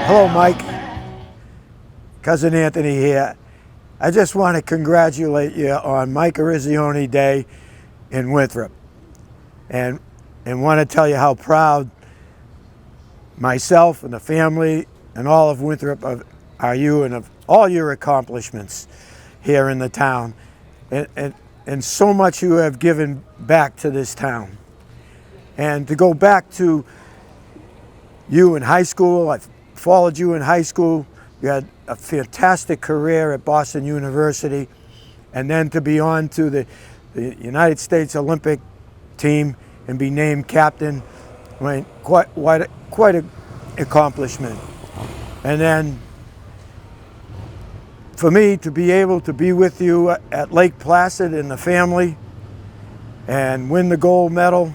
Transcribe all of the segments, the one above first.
Hello, Mike. Cousin Anthony here. I just want to congratulate you on Mike Eruzione Day in Winthrop, and want to tell you how proud myself and the family and all of Winthrop are you and of all your accomplishments here in the town, and so much you have given back to this town. And to go back to you in high school, I followed you in high school. You had a fantastic career at Boston University, and then to be on to the United States Olympic team and be named captain, I mean, quite an accomplishment. And then for me to be able to be with you at Lake Placid and the family and win the gold medal,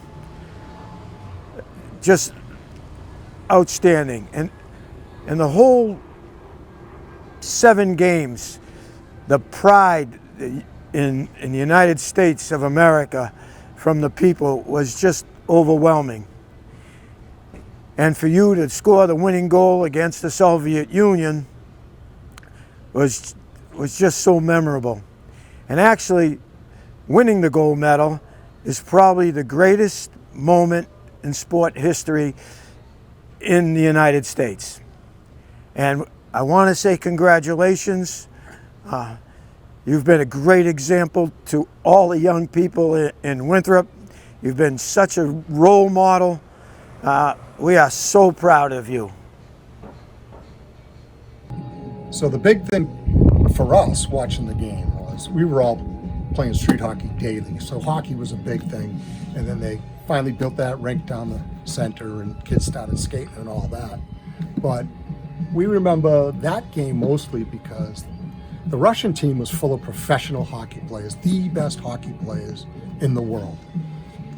just outstanding. And the whole 7 games, the pride in the United States of America from the people was just overwhelming. And for you to score the winning goal against the Soviet Union was just so memorable. And actually, winning the gold medal is probably the greatest moment in sport history in the United States. And I want to say congratulations. You've been a great example to all the young people in Winthrop. You've been such a role model. We are so proud of you. So the big thing for us watching the game was we were all playing street hockey daily. So hockey was a big thing. And then they finally built that rink down the center and kids started skating and all that. But we remember that game mostly because the Russian team was full of professional hockey players, the best hockey players in the world.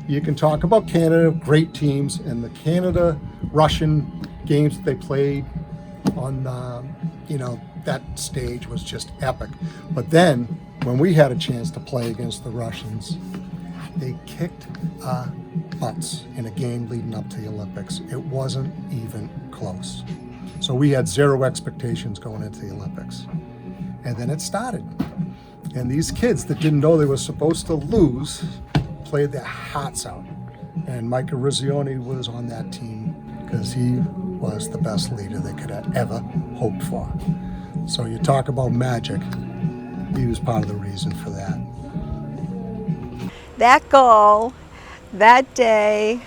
You can talk about Canada, great teams, and the Canada-Russian games that they played on, that stage was just epic. But then, when we had a chance to play against the Russians, they kicked our butts in a game leading up to the Olympics. It wasn't even close. So we had zero expectations going into the Olympics. And then it started. And these kids that didn't know they were supposed to lose played their hearts out. And Mike Eruzione was on that team because he was the best leader they could have ever hoped for. So you talk about magic, he was part of the reason for that. That goal, that day,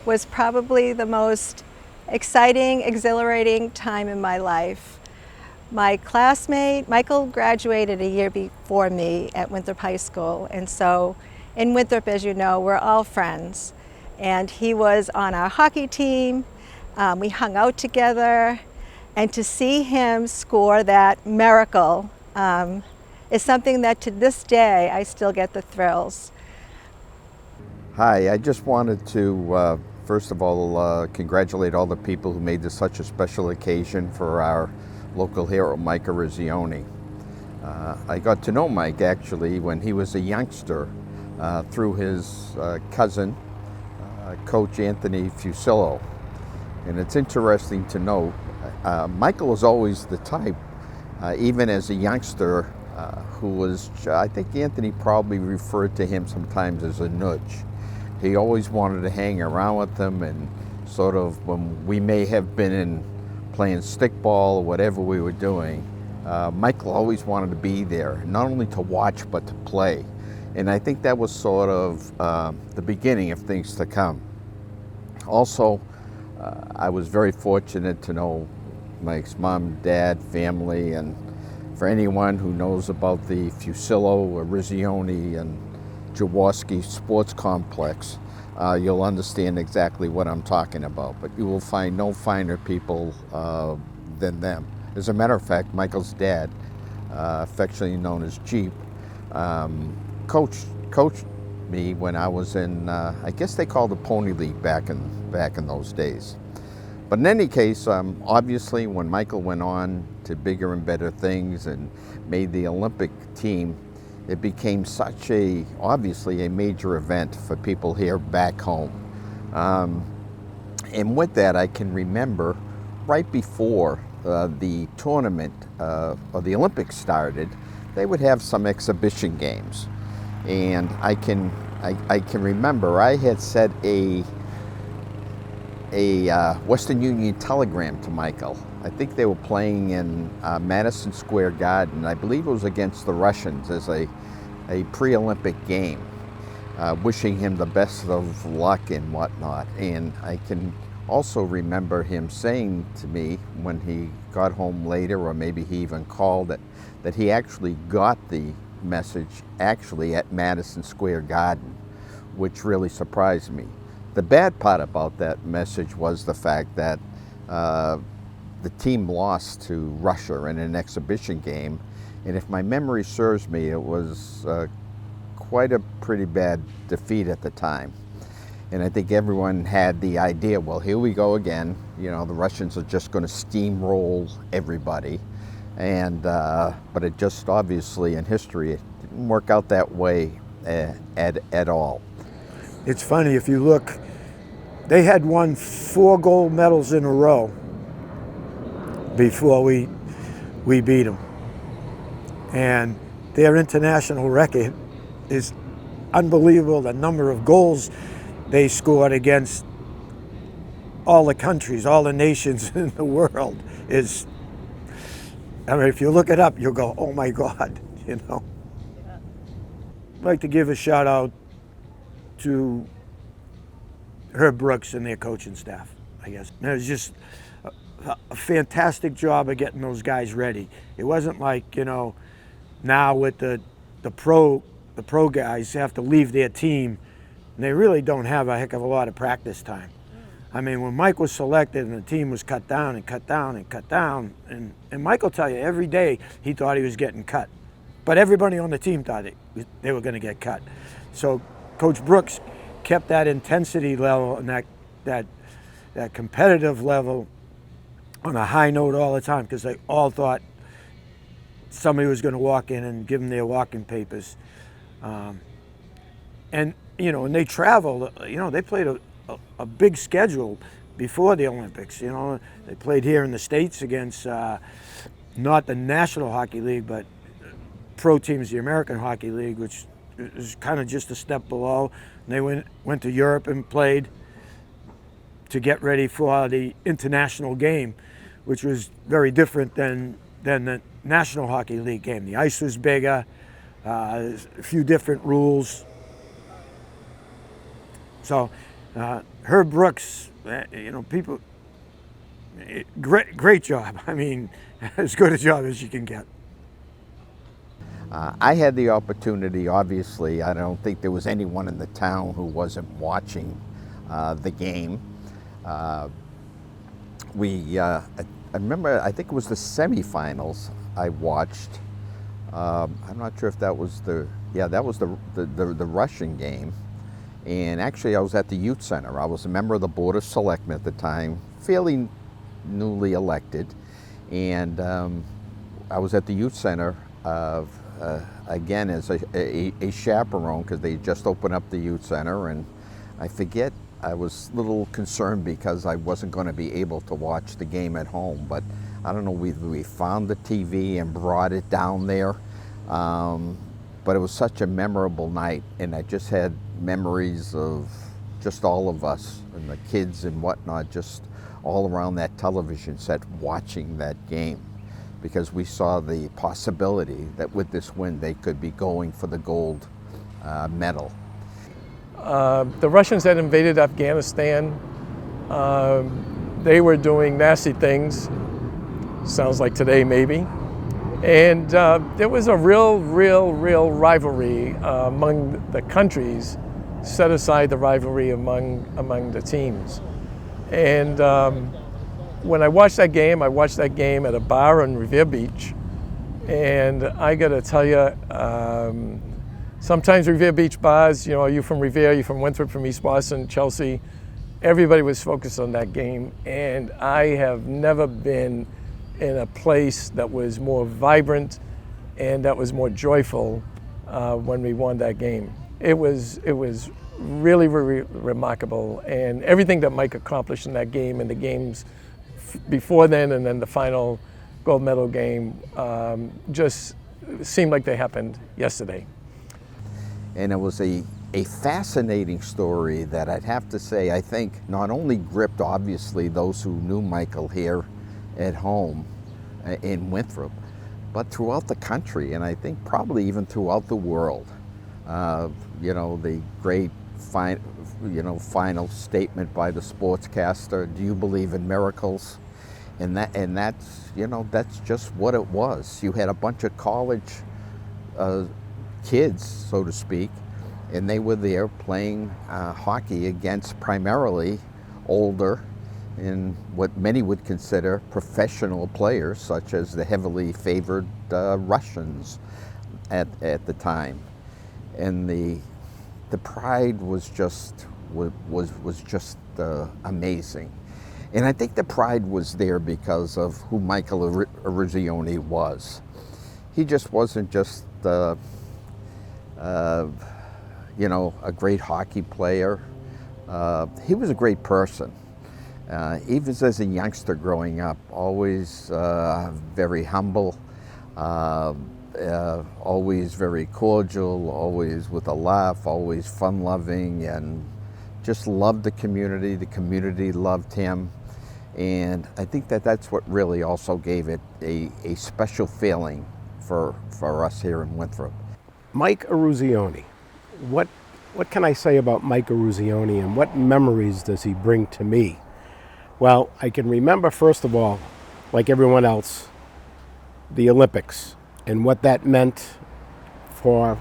was probably the most exciting, exhilarating time in my life. My classmate, Michael, graduated a year before me at Winthrop High School, and so in Winthrop, as you know, we're all friends. And he was on our hockey team. We hung out together, and to see him score that miracle is something that to this day I still get the thrills. Hi, I just wanted to first of all congratulate all the people who made this such a special occasion for our local hero, Mike Eruzione. I got to know Mike actually when he was a youngster through his cousin, Coach Anthony Fusillo. And it's interesting to note, Michael was always the type, even as a youngster, who was, I think Anthony probably referred to him sometimes as a nudge. He always wanted to hang around with them, and sort of when we may have been in playing stickball or whatever we were doing, Michael always wanted to be there, not only to watch but to play. And I think that was sort of the beginning of things to come. Also, I was very fortunate to know Mike's mom, dad, family, and for anyone who knows about the Fusillo, Eruzione, and Jaworski sports complex, you'll understand exactly what I'm talking about. But you will find no finer people than them. As a matter of fact, Michael's dad, affectionately known as Jeep, coached me when I was in, I guess they called it Pony League back in those days. But in any case, obviously when Michael went on to bigger and better things and made the Olympic team, it became such obviously a major event for people here back home. And with that, I can remember right before the tournament or the Olympics started, they would have some exhibition games. And I can remember I had sent a Western Union telegram to Michael. I think they were playing in Madison Square Garden. I believe it was against the Russians as a pre-Olympic game, wishing him the best of luck and whatnot. And I can also remember him saying to me when he got home later, or maybe he even called it, that he actually got the message actually at Madison Square Garden, which really surprised me. The bad part about that message was the fact that the team lost to Russia in an exhibition game, and if my memory serves me, it was quite a pretty bad defeat at the time. And I think everyone had the idea, well, here we go again. You know, the Russians are just going to steamroll everybody. And but it just obviously in history it didn't work out that way at all. It's funny, if you look, they had won 4 gold medals in a row before we beat them. And their international record is unbelievable. The number of goals they scored against all the countries, all the nations in the world is, I mean, if you look it up, you'll go, oh my God, you know. I'd like to give a shout out to Herb Brooks and their coaching staff, I guess. It was just a fantastic job of getting those guys ready. It wasn't like, you know, now with the pro guys have to leave their team, and they really don't have a heck of a lot of practice time. I mean, when Mike was selected and the team was cut down and cut down and cut down, and Mike will tell you every day he thought he was getting cut. But everybody on the team thought they were going to get cut. So Coach Brooks kept that intensity level and that competitive level on a high note all the time, because they all thought somebody was going to walk in and give them their walking papers. And, you know, and they traveled, you know, they played a big schedule before the Olympics. You know, they played here in the States against not the National Hockey League, but pro teams, the American Hockey League, which is kind of just a step below. And they went to Europe and played to get ready for the international game, which was very different than the National Hockey League game. The ice was bigger, a few different rules. So Herb Brooks, you know, people, great job. I mean, as good a job as you can get. I had the opportunity, obviously, I don't think there was anyone in the town who wasn't watching the game. I remember, I think it was the semifinals I watched. I'm not sure if that was the Russian game. And actually I was at the youth center. I was a member of the Board of Selectmen at the time, fairly newly elected. And I was at the youth center again as a chaperone, because they just opened up the youth center, and I forget, I was a little concerned because I wasn't going to be able to watch the game at home, but I don't know, we found the TV and brought it down there, but it was such a memorable night, and I just had memories of just all of us and the kids and whatnot, just all around that television set watching that game, because we saw the possibility that with this win they could be going for the gold medal. The Russians had invaded Afghanistan. They were doing nasty things, sounds like today maybe. And there was a real rivalry among the countries, set aside the rivalry among the teams. And when I watched that game at a bar on Revere Beach. And I gotta tell you, sometimes Revere Beach bars, you know, are you from Revere, you from Winthrop, from East Boston, Chelsea, everybody was focused on that game. And I have never been in a place that was more vibrant and that was more joyful when we won that game. It was really remarkable, and everything that Mike accomplished in that game and the games before then and then the final gold medal game just seemed like they happened yesterday. And it was a fascinating story that I'd have to say, I think not only gripped obviously those who knew Michael here at home in Winthrop, but throughout the country, and I think probably even throughout the world. You know, the great final statement by the sportscaster, "Do you believe in miracles?" And that's, you know, that's just what it was. You had a bunch of college kids, so to speak, and they were there playing hockey against primarily older and what many would consider professional players, such as the heavily favored Russians at the time. And the pride was just amazing. And I think the pride was there because of who Michael Eruzione was. He just wasn't just you know, a great hockey player. He was a great person. Even as a youngster growing up, always very humble, always very cordial, always with a laugh, always fun-loving, and just loved the community loved him. And I think that's what really also gave it a special feeling for us here in Winthrop. Mike Eruzione. What can I say about Mike Eruzione, and what memories does he bring to me? Well, I can remember, first of all, like everyone else, the Olympics and what that meant for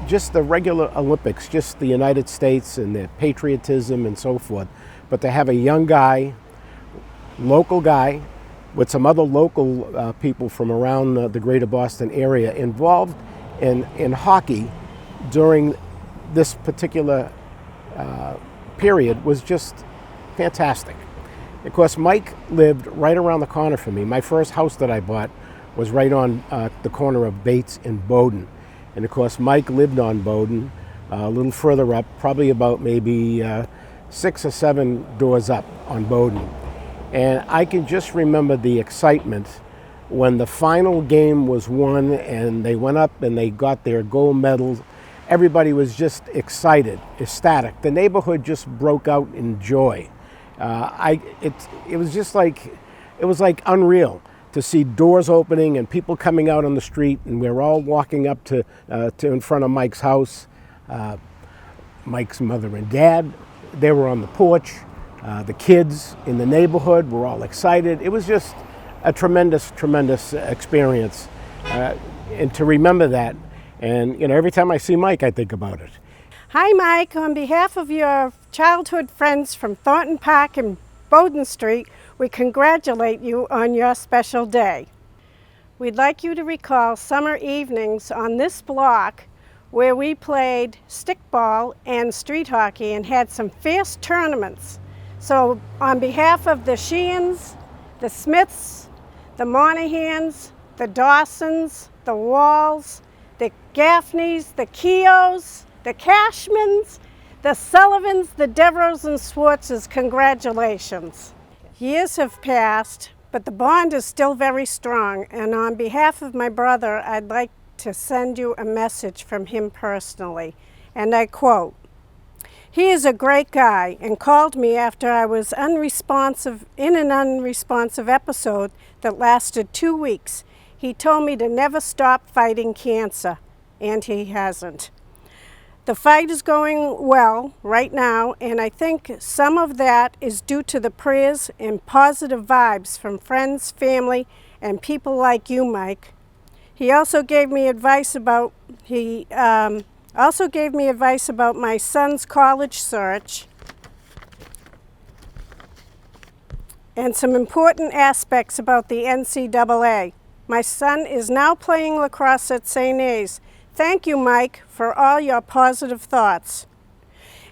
just the regular Olympics, just the United States and their patriotism and so forth. But to have a young guy, local guy, with some other local people from around the greater Boston area involved in hockey during this particular period was just fantastic. Of course, Mike lived right around the corner from me. My first house that I bought was right on the corner of Bates and Bowdoin. And of course, Mike lived on Bowdoin, a little further up, probably about maybe 6 or 7 doors up on Bowdoin. And I can just remember the excitement when the final game was won and they went up and they got their gold medals. Everybody was just excited, ecstatic. The neighborhood just broke out in joy. It was just like, it was like unreal to see doors opening and people coming out on the street, and we were all walking up to in front of Mike's house. Mike's mother and dad, they were on the porch. The kids in the neighborhood were all excited. It was just a tremendous experience, and to remember that. And you know, every time I see Mike, I think about it. Hi, Mike. On behalf of your childhood friends from Thornton Park and Bowdoin Street, we congratulate you on your special day. We'd like you to recall summer evenings on this block where we played stickball and street hockey and had some fierce tournaments. So on behalf of the Sheehan's, the Smiths, the Monahans, the Dawsons, the Walls, the Gaffneys, the Keoghs, the Cashmans, the Sullivans, the Devereaux and Swartzes, congratulations. Years have passed, but the bond is still very strong, and on behalf of my brother, I'd like to send you a message from him personally, and I quote, "He is a great guy and called me after I was unresponsive in an unresponsive episode that lasted 2 weeks. He told me to never stop fighting cancer, and he hasn't. The fight is going well right now, and I think some of that is due to the prayers and positive vibes from friends, family, and people like you, Mike. He also gave me advice about my son's college search and some important aspects about the NCAA. My son is now playing lacrosse at St. A's. Thank you, Mike, for all your positive thoughts.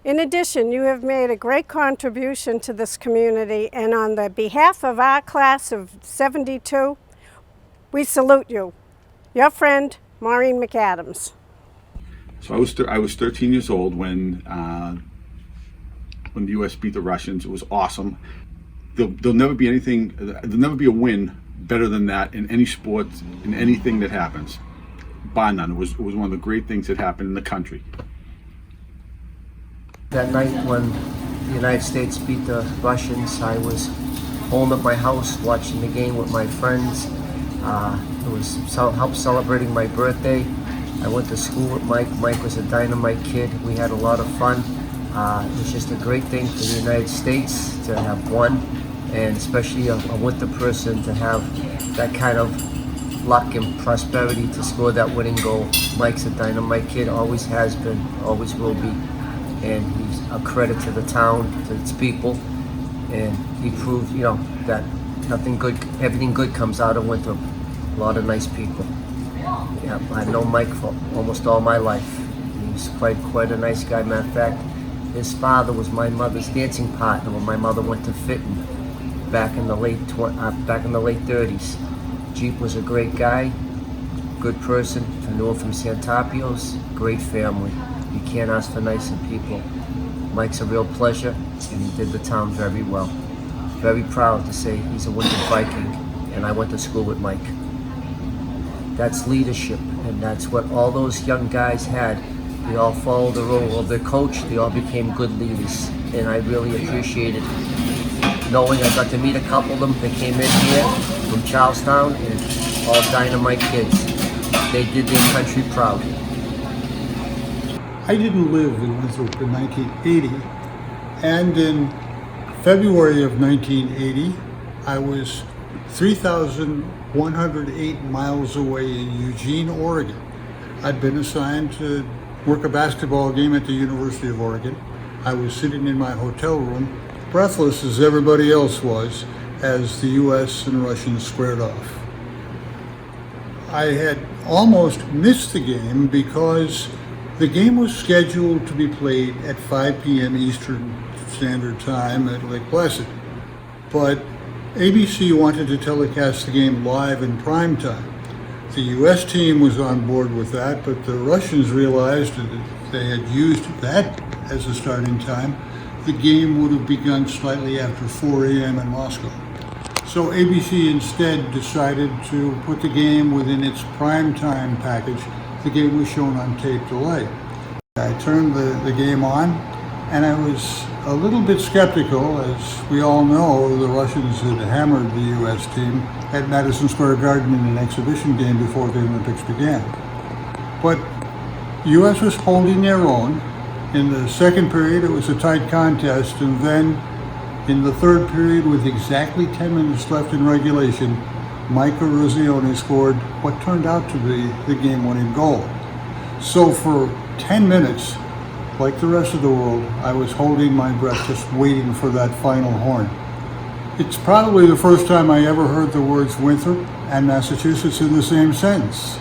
In addition, you have made a great contribution to this community, and on the behalf of our class of 72, we salute you. Your friend, Maureen McAdams." So I was 13 years old when the U.S. beat the Russians. It was awesome. there'll never be anything. There'll never be a win better than that in any sport, in anything that happens. Bar none. It was one of the great things that happened in the country. That night when the United States beat the Russians, I was home at my house watching the game with my friends. It was help celebrating my birthday. I went to school with Mike. Mike was a dynamite kid. We had a lot of fun. It was just a great thing for the United States to have won, and especially a Winthrop person to have that kind of luck and prosperity to score that winning goal. Mike's a dynamite kid, always has been, always will be, and he's a credit to the town, to its people, and he proved, that everything good comes out of Winthrop. A lot of nice people. Yeah, I've known Mike for almost all my life. He's quite a nice guy. Matter of fact, his father was my mother's dancing partner when my mother went to Fitton back in the late 30s. Jeep was a great guy, good person. I knew him from Santapios, great family. You can't ask for nicer people. Mike's a real pleasure, and he did the town very well. Very proud to say he's a Winthrop Viking, and I went to school with Mike. That's leadership, and that's what all those young guys had. They all followed the role of their coach. They all became good leaders, and I really appreciated knowing I got to meet a couple of them that came in here from Charlestown, and all dynamite kids. They did their country proud. I didn't live in Winthrop in 1980, and in February of 1980, I was 3,108 miles away in Eugene, Oregon. I'd been assigned to work a basketball game at the University of Oregon. I was sitting in my hotel room, breathless as everybody else was, as the US and Russians squared off. I had almost missed the game because the game was scheduled to be played at 5 p.m. Eastern Standard Time at Lake Placid, but ABC wanted to telecast the game live in prime time. The US team was on board with that, but the Russians realized that if they had used that as a starting time, the game would have begun slightly after 4 a.m. in Moscow. So ABC instead decided to put the game within its prime time package. The game was shown on tape delay. I turned the game on, and I was a little bit skeptical. As we all know, the Russians had hammered the US team at Madison Square Garden in an exhibition game before the Olympics began. But US was holding their own. In the second period, it was a tight contest, and then in the third period, with exactly 10 minutes left in regulation, Mike Eruzione scored what turned out to be the game-winning goal. So for 10 minutes, like the rest of the world, I was holding my breath, just waiting for that final horn. It's probably the first time I ever heard the words Winthrop and Massachusetts in the same sentence.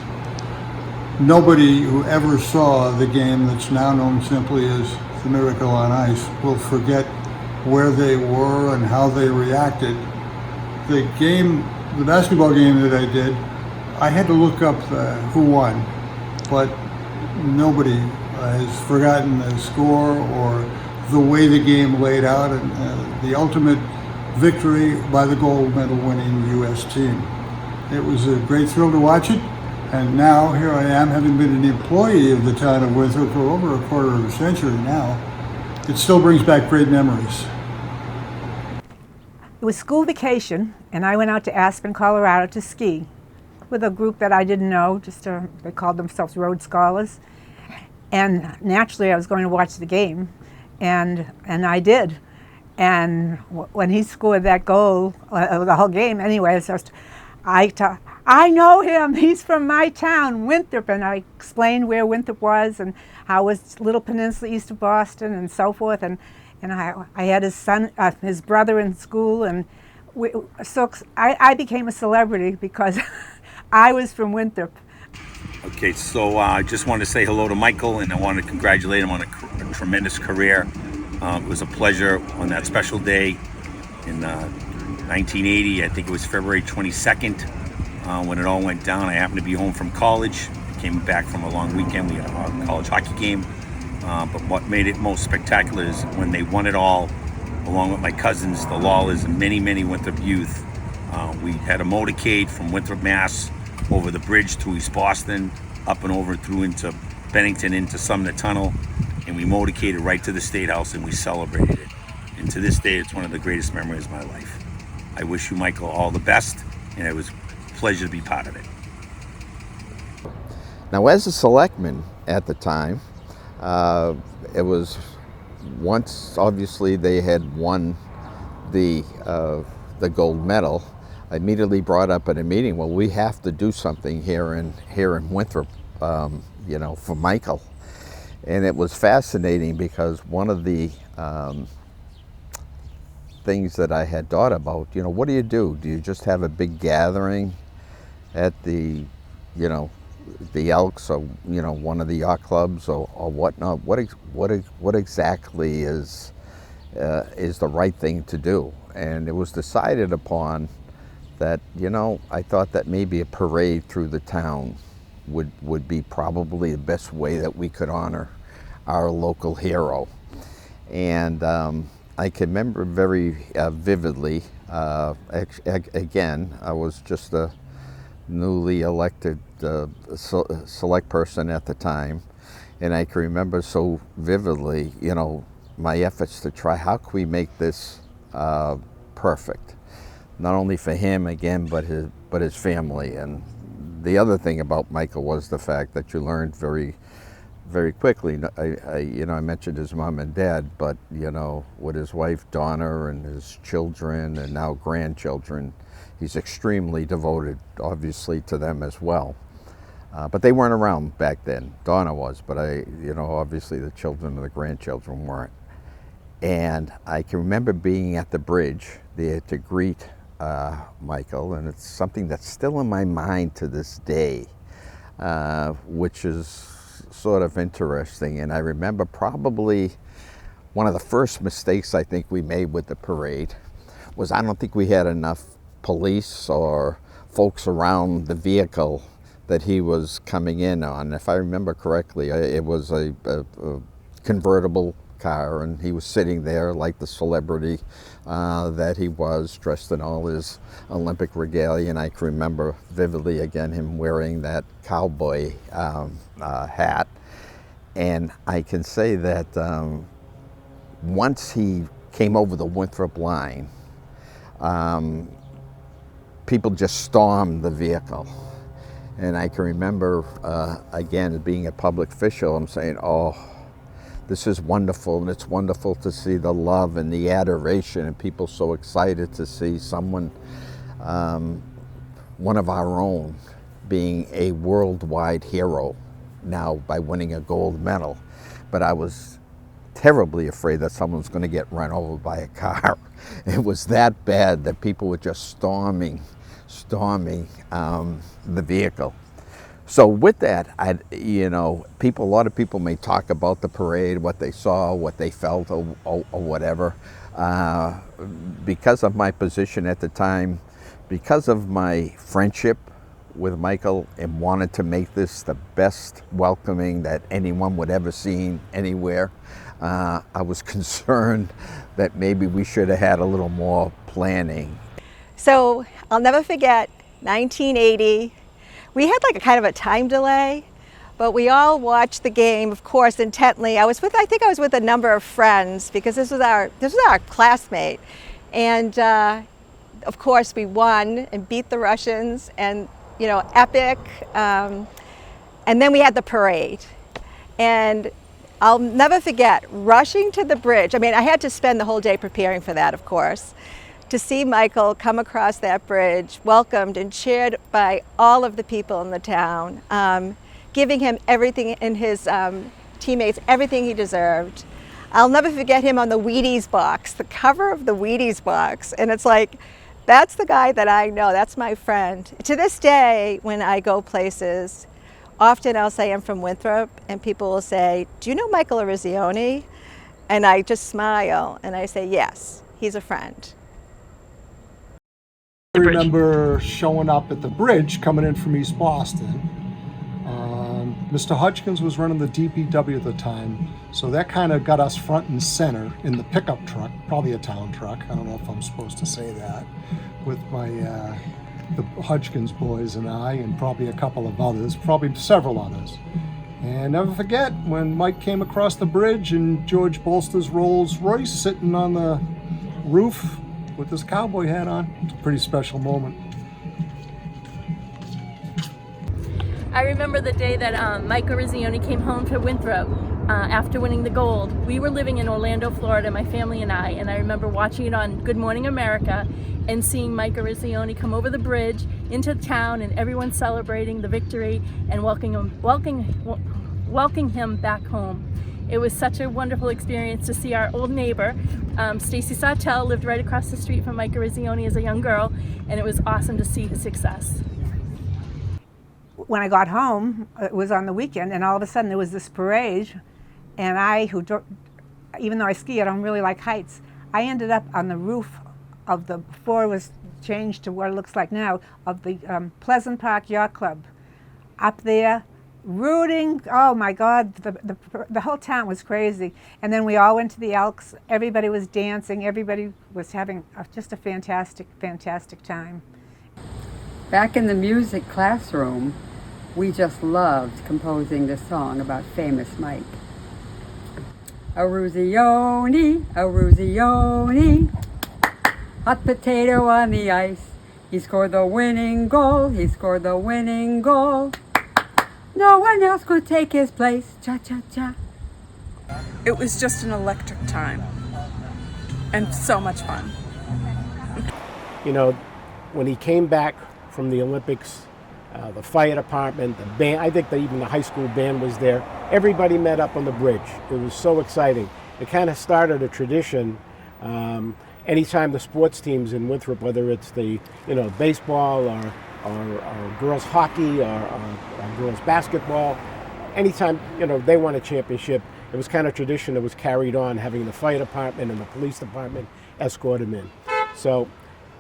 Nobody who ever saw the game that's now known simply as the Miracle on Ice will forget where they were and how they reacted. The basketball game that I did, I had to look up who won, but nobody has forgotten the score or the way the game laid out, and the ultimate victory by the gold medal winning U.S. team. It was a great thrill to watch it, and now here I am, having been an employee of the town of Winthrop for over a quarter of a century now. It still brings back great memories. It was school vacation, and I went out to Aspen, Colorado to ski with a group that I didn't know, they called themselves Road Scholars. And naturally, I was going to watch the game, and I did. And when he scored that goal, the whole game anyway, I know him, he's from my town, Winthrop, and I explained where Winthrop was and how it was a little peninsula east of Boston and so forth. And I had his brother in school, and so I became a celebrity because I was from Winthrop. Okay, so I just wanted to say hello to Michael, and I want to congratulate him on a tremendous career. It was a pleasure on that special day in 1980. I think it was February 22nd when it all went down. I happened to be home from college. I came back from a long weekend. We had a college hockey game. But what made it most spectacular is when they won it all along with my cousins, the Lawlers, and many, many Winthrop youth. We had a motorcade from Winthrop, Mass, over the bridge to East Boston, up and over through into Bennington, into Sumner Tunnel, and we motorcaded right to the State House and we celebrated it. And to this day, it's one of the greatest memories of my life. I wish you, Michael, all the best, and it was a pleasure to be part of it. Now, as a selectman at the time, it was once obviously they had won the gold medal. I immediately brought up at a meeting, well, we have to do something here in Winthrop, for Michael. And it was fascinating because one of the things that I had thought about, what do you do? Do you just have a big gathering at the Elks or one of the yacht clubs or whatnot? What exactly is the right thing to do? And it was decided upon that I thought that maybe a parade through the town would be probably the best way that we could honor our local hero. And I can remember very vividly. Again, I was just a newly elected select person at the time, and I can remember so vividly, my efforts to try how can we make this perfect, not only for him again, but his family. And the other thing about Michael was the fact that you learned very, very quickly. I mentioned his mom and dad, but with his wife Donna and his children and now grandchildren, he's extremely devoted, obviously, to them as well. But they weren't around back then. Donna was, but obviously the children and the grandchildren weren't. And I can remember being at the bridge there to greet Michael, and it's something that's still in my mind to this day, which is sort of interesting. And I remember probably one of the first mistakes I think we made with the parade was I don't think we had enough police or folks around the vehicle that he was coming in on. If I remember correctly, it was a convertible car, and he was sitting there like the celebrity that he was, dressed in all his Olympic regalia. And I can remember vividly again him wearing that cowboy hat. And I can say that once he came over the Winthrop line, people just stormed the vehicle. And I can remember, again, being a public official, I'm saying, oh, this is wonderful, and it's wonderful to see the love and the adoration, and people so excited to see someone, one of our own, being a worldwide hero now by winning a gold medal. But I was terribly afraid that someone's going to get run over by a car. It was that bad that people were just storming the vehicle. So with that, a lot of people may talk about the parade, what they saw, what they felt, or whatever. Because of my position at the time, because of my friendship with Michael, and wanted to make this the best welcoming that anyone would ever seen anywhere, I was concerned that maybe we should have had a little more planning. So I'll never forget 1980. We had like a kind of a time delay, but we all watched the game, of course, intently. I think I was with a number of friends because this was our classmate. And of course we won and beat the Russians, and epic. And then we had the parade. And I'll never forget rushing to the bridge. I mean, I had to spend the whole day preparing for that, of course, to see Michael come across that bridge, welcomed and cheered by all of the people in the town, giving him everything, in his teammates, everything he deserved. I'll never forget him on the Wheaties box, the cover of the Wheaties box. And it's like, that's the guy that I know, that's my friend. To this day, when I go places, often I'll say I'm from Winthrop, and people will say, do you know Michael Eruzione? And I just smile, and I say, yes, he's a friend. I remember showing up at the bridge coming in from East Boston. Mr. Hodgkins was running the DPW at the time, so that kind of got us front and center in the pickup truck, probably a town truck. I don't know if I'm supposed to say that, with my the Hodgkins boys and I, and probably a couple of others, probably several others. And never forget when Mike came across the bridge and George Bolster's Rolls Royce sitting on the roof with his cowboy hat on. It's a pretty special moment. I remember the day that Mike Eruzione came home to Winthrop after winning the gold. We were living in Orlando, Florida, my family and I remember watching it on Good Morning America and seeing Mike Eruzione come over the bridge into town and everyone celebrating the victory and welcoming him back home. It was such a wonderful experience to see our old neighbor, Stacy Sawtell, lived right across the street from Mike Eruzione as a young girl, and it was awesome to see his success. When I got home, it was on the weekend, and all of a sudden there was this parade, and even though I ski, I don't really like heights. I ended up on the roof of before it was changed to what it looks like now, of the Pleasant Park Yacht Club, up there, rooting. Oh my God, the whole town was crazy. And then we all went to the Elks. Everybody was dancing. Everybody was having just a fantastic, fantastic time. Back in the music classroom, we just loved composing this song about famous Mike. Eruzione, Eruzione, hot potato on the ice. He scored the winning goal, he scored the winning goal. No one else could take his place, cha-cha-cha. It was just an electric time and so much fun. You know, when he came back from the Olympics, the fire department, the band, I think even the high school band was there. Everybody met up on the bridge. It was so exciting. It kind of started a tradition. Anytime the sports teams in Winthrop, whether it's the baseball or girls hockey or girls basketball, anytime they won a championship, it was kind of tradition that was carried on, having the fire department and the police department escort him in. So,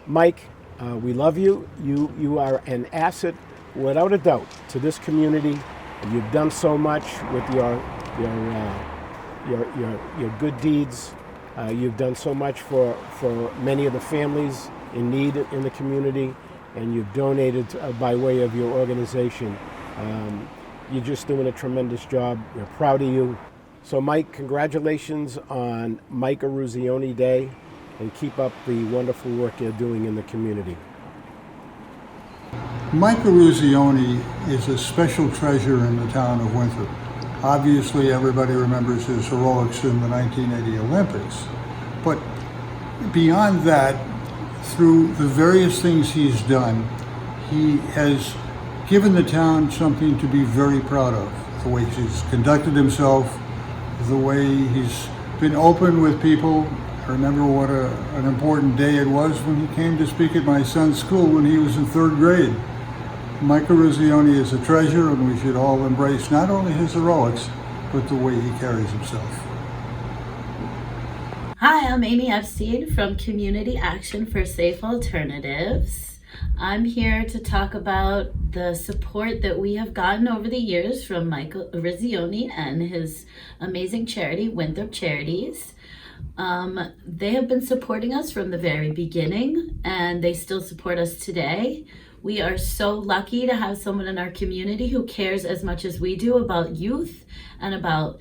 Mike, we love you. You are an asset, without a doubt, to this community. You've done so much with your good deeds. You've done so much for many of the families in need in the community, and you've donated by way of your organization. You're just doing a tremendous job. We're proud of you. So, Mike, congratulations on Mike Eruzione Day, and keep up the wonderful work you're doing in the community. Mike Eruzione is a special treasure in the town of Winthrop. Obviously, everybody remembers his heroics in the 1980 Olympics. But beyond that, through the various things he's done, he has given the town something to be very proud of. The way he's conducted himself, the way he's been open with people. I remember what an important day it was when he came to speak at my son's school when he was in 3rd grade. Mike Eruzione is a treasure, and we should all embrace not only his heroics, but the way he carries himself. Hi, I'm Amy Epstein from Community Action for Safe Alternatives. I'm here to talk about the support that we have gotten over the years from Mike Eruzione and his amazing charity, Winthrop Charities. They have been supporting us from the very beginning, and they still support us today. We are so lucky to have someone in our community who cares as much as we do about youth and about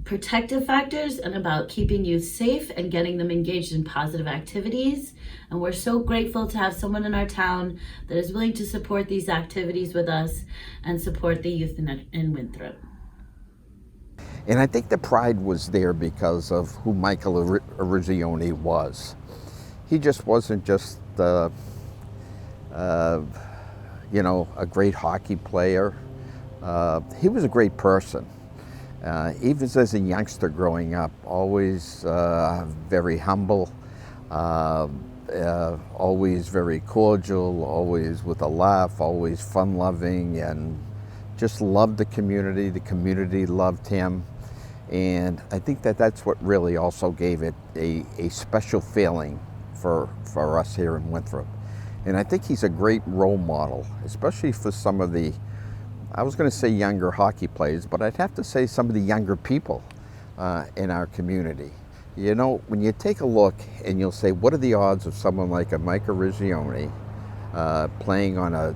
protective factors and about keeping youth safe and getting them engaged in positive activities. And we're so grateful to have someone in our town that is willing to support these activities with us and support the youth in Winthrop. And I think the pride was there because of who Michael Eruzione was. He just wasn't just a great hockey player. He was a great person. Even as a youngster growing up, always very humble, always very cordial, always with a laugh, always fun-loving, and just loved the community. The community loved him. And I think that's what really also gave it a special feeling for us here in Winthrop. And I think he's a great role model, especially for some of the I was going to say younger hockey players, but I'd have to say some of the younger people in our community. You know, when you take a look and you'll say, what are the odds of someone like a Mike Eruzione playing on a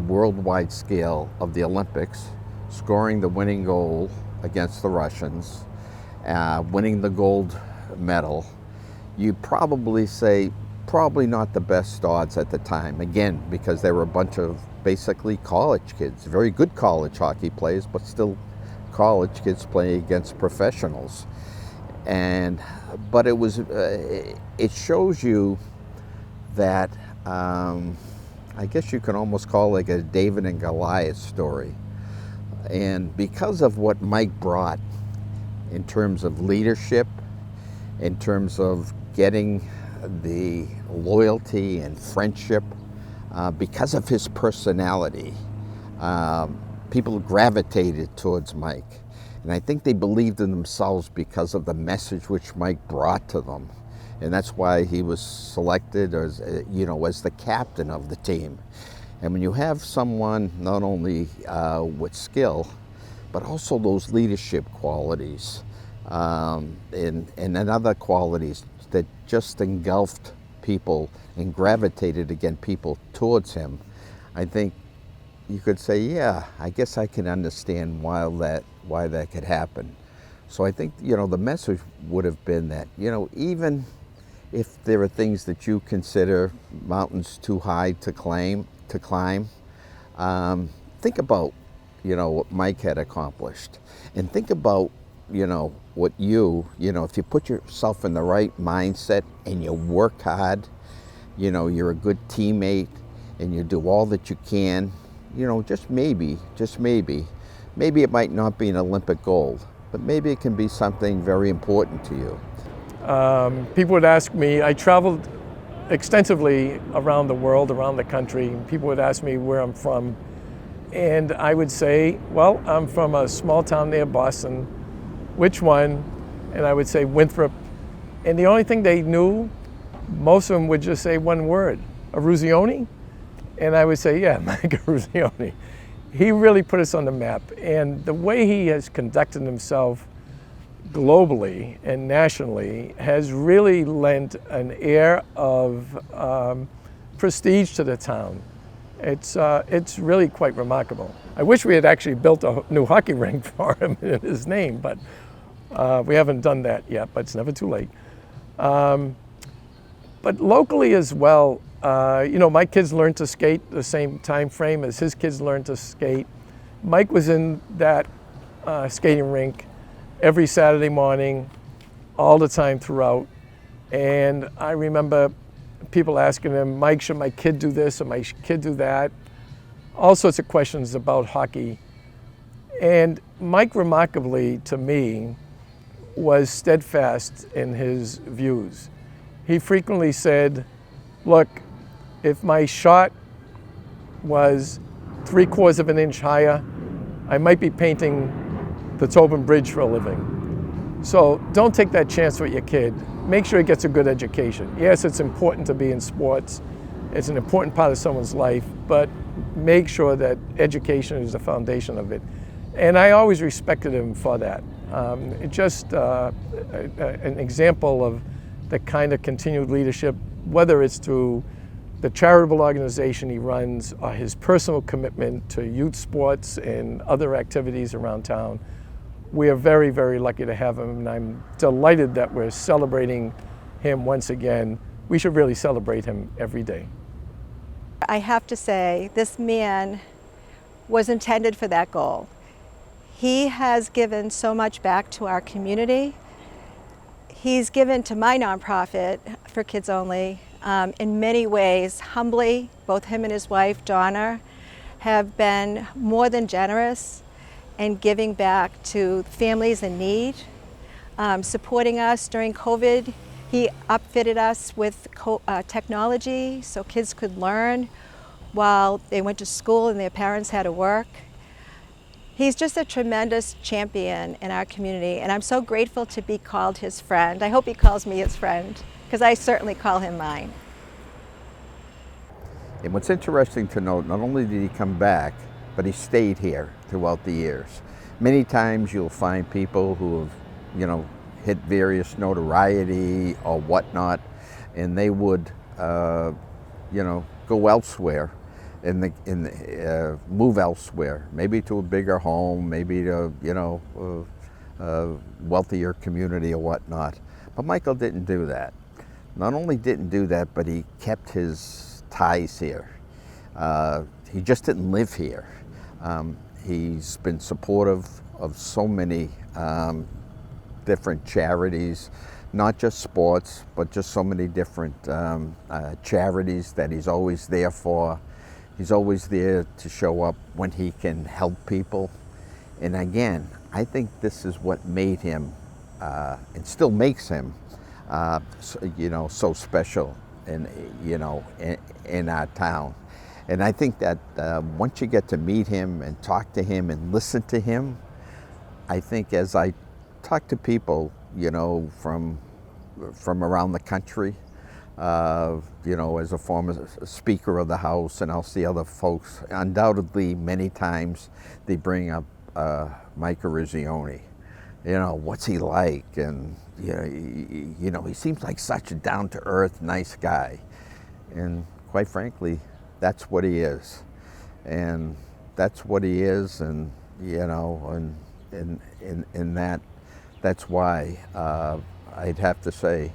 worldwide scale of the Olympics, scoring the winning goal against the Russians, winning the gold medal, you'd probably say probably not the best odds at the time. Again, because they were a bunch of basically college kids, very good college hockey players, but still college kids playing against professionals. But it was, it shows you that I guess you can almost call it like a David and Goliath story. And because of what Mike brought in terms of leadership, in terms of getting the loyalty and friendship, because of his personality, people gravitated towards Mike. And I think they believed in themselves because of the message which Mike brought to them. And that's why he was selected as, as the captain of the team. And when you have someone not only with skill, but also those leadership qualities and other qualities that just engulfed people and gravitated again people towards him, I think you could say, yeah, I guess I can understand why that could happen. So I think, the message would have been that, even if there are things that you consider mountains too high to climb, think about, what Mike had accomplished. And think about, what if you put yourself in the right mindset and you work hard, you're a good teammate and you do all that you can, just maybe it might not be an Olympic gold, but maybe it can be something very important to you. People would ask me, I traveled extensively around the world, around the country. People would ask me where I'm from. And I would say, well, I'm from a small town near Boston. Which one? And I would say Winthrop. And the only thing they knew, most of them would just say one word, Eruzione. And I would say, yeah, Mike Eruzione. He really put us on the map. And the way he has conducted himself globally and nationally has really lent an air of prestige to the town. It's really quite remarkable. I wish we had actually built a new hockey rink for him in his name, but we haven't done that yet, but it's never too late. But locally as well, my kids learned to skate the same time frame as his kids learned to skate. Mike was in that skating rink every Saturday morning, all the time throughout. And I remember people asking him, Mike, should my kid do this or my kid do that? All sorts of questions about hockey. And Mike, remarkably to me, was steadfast in his views. He frequently said, look, if my shot was 3/4 of an inch higher, I might be painting the Tobin Bridge for a living. So don't take that chance with your kid. Make sure he gets a good education. Yes, it's important to be in sports. It's an important part of someone's life, but make sure that education is the foundation of it. And I always respected him for that. Just an example of the kind of continued leadership, whether it's through the charitable organization he runs or his personal commitment to youth sports and other activities around town. We are very, very lucky to have him, and I'm delighted that we're celebrating him once again. We should really celebrate him every day. I have to say, this man was intended for that goal. He has given so much back to our community. He's given to my nonprofit for Kids Only in many ways, humbly. Both him and his wife, Donna, have been more than generous and giving back to families in need, supporting us during COVID. He upfitted us with technology so kids could learn while they went to school and their parents had to work. He's just a tremendous champion in our community, and I'm so grateful to be called his friend. I hope he calls me his friend, because I certainly call him mine. And what's interesting to note, not only did he come back but he stayed here throughout the years. Many times you'll find people who have, you know, hit various notoriety or whatnot, and they would, you know, go elsewhere, move elsewhere, maybe to a bigger home, maybe to, you know, a wealthier community or whatnot. But Michael didn't do that. Not only didn't do that, but he kept his ties here. He just didn't live here. He's been supportive of so many different charities, not just sports, but just so many different charities that he's always there for. He's always there to show up when he can help people. And again, I think this is what made him, and still makes him, you know, so special in, you know, in our town. And I think that once you get to meet him and talk to him and listen to him, I think as I talk to people, you know, from around the country, you know, as a former Speaker of the House, and I'll see other folks, undoubtedly many times they bring up Mike Eruzione. You know, what's he like? And you know, he seems like such a down-to-earth, nice guy. And quite frankly, that's what he is. And that's what he is, and you know, and that's why I'd have to say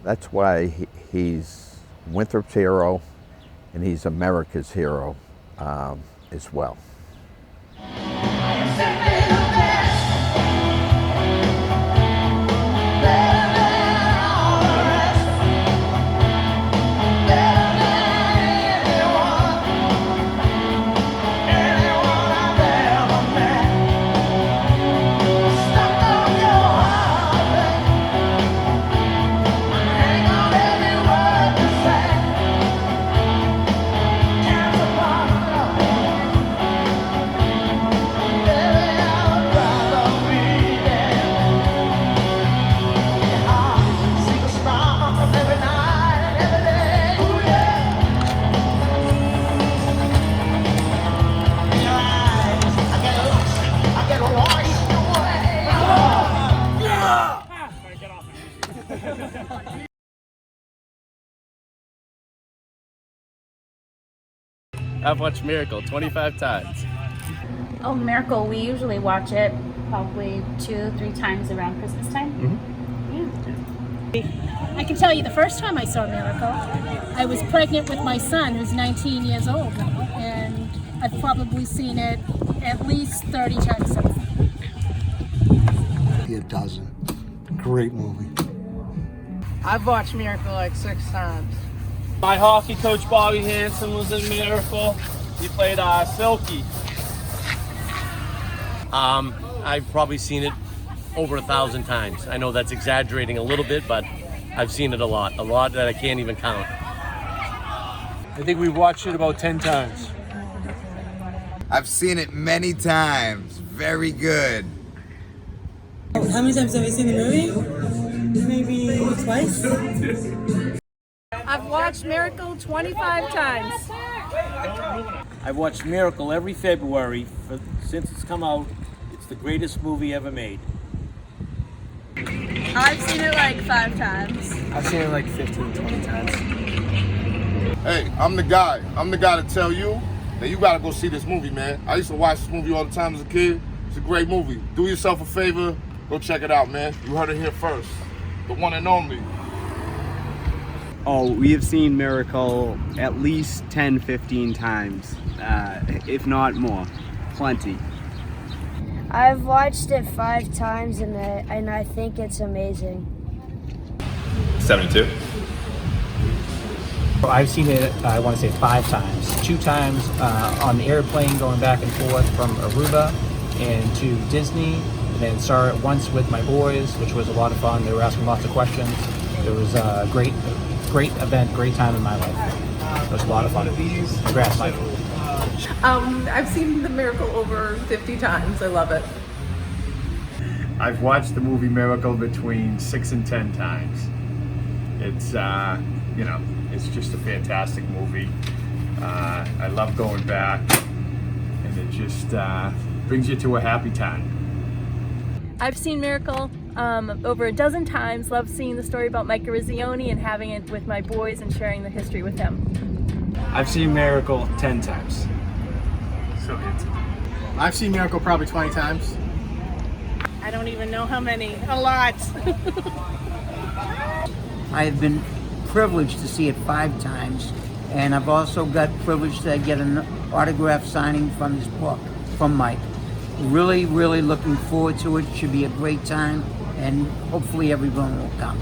that's why he's Winthrop's hero, and he's America's hero as well. I've watched Miracle 25 times. Oh, Miracle, we usually watch it probably 2-3 times around Christmas time. Yeah. I can tell you the first time I saw Miracle, I was pregnant with my son who's 19 years old now, and I've probably seen it at least 30 times since then. Maybe a dozen. Great movie. I've watched Miracle like 6 times. My hockey coach, Bobby Hansen, was in Miracle. He played Silky. I've probably seen it over 1,000 times. I know that's exaggerating a little bit, but I've seen it a lot that I can't even count. I think we've watched it about 10 times. I've seen it many times. Very good. How many times have you seen the movie? Maybe twice? I've watched Miracle 25 times. I've watched Miracle every February since it's come out. It's the greatest movie ever made. I've seen it like 5 times. I've seen it like 15, 20 times. Hey, I'm the guy. I'm the guy to tell you that you gotta go see this movie, man. I used to watch this movie all the time as a kid. It's a great movie. Do yourself a favor, go check it out, man. You heard it here first. The one and only. Oh, we have seen Miracle at least 10, 15 times, if not more. Plenty. I've watched it 5 times and I think it's amazing. 72. I've seen it, I want to say 5 times. 2 times on the airplane going back and forth from Aruba and to Disney, and then saw it once with my boys, which was a lot of fun. They were asking lots of questions. It was a great event, great time in my life. It was a lot of fun. Congrats, Michael. I've seen The Miracle over 50 times. I love it. I've watched the movie Miracle between 6 and 10 times. It's, you know, it's just a fantastic movie. I love going back and it just brings you to a happy time. I've seen Miracle over a dozen times. Love seeing the story about Mike Eruzione and having it with my boys and sharing the history with them. I've seen Miracle 10 times. So good. I've seen Miracle probably 20 times. I don't even know how many. A lot. I've been privileged to see it 5 times, and I've also got privileged to get an autograph signing from his book, from Mike. Really, really looking forward to it. Should be a great time, and hopefully everyone will come.